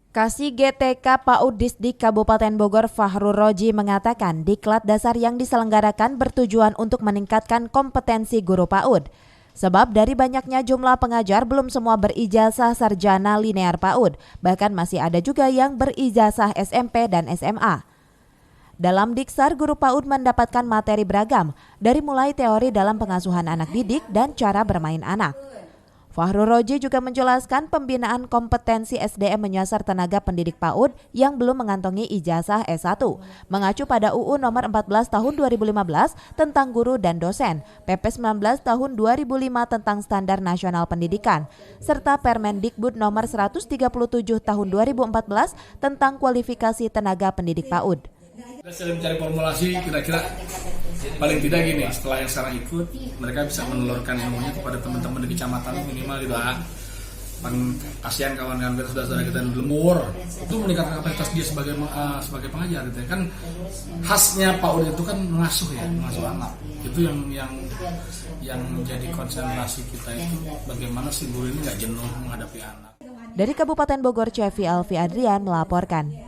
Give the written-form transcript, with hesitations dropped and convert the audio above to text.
Kasih GTK PAUD Disdik Kabupaten Bogor Fahrul Roji mengatakan diklat dasar yang diselenggarakan bertujuan untuk meningkatkan kompetensi guru PAUD. Sebab dari banyaknya jumlah pengajar belum semua berijazah sarjana linear PAUD, bahkan masih ada juga yang berijazah SMP dan SMA. Dalam Diksar, guru PAUD mendapatkan materi beragam, dari mulai teori dalam pengasuhan anak didik dan cara bermain anak. Fahrul Roji juga menjelaskan pembinaan kompetensi SDM menyasar tenaga pendidik PAUD yang belum mengantongi ijazah S1, mengacu pada UU nomor 14 tahun 2015 tentang guru dan dosen, PP 19 tahun 2005 tentang Standar Nasional Pendidikan, serta Permendikbud nomor 137 tahun 2014 tentang kualifikasi tenaga pendidik PAUD. Kita sedang mencari formulasi kira-kira paling tidak gini, setelah yang sekarang ikut, mereka bisa menelurkan ilmunya kepada teman-teman di kecamatan minimal di bawah. Kasihan kawan-kawan kita saudara kita di Lemur, itu meningkatkan kapasitas dia sebagai pengajar gitu ya. Kan khasnya PAUD itu kan mengasuh anak. Itu yang menjadi konsentrasi kita itu bagaimana si guru ini nggak jenuh menghadapi anak. Dari Kabupaten Bogor, Cevi Alfi Adrian melaporkan.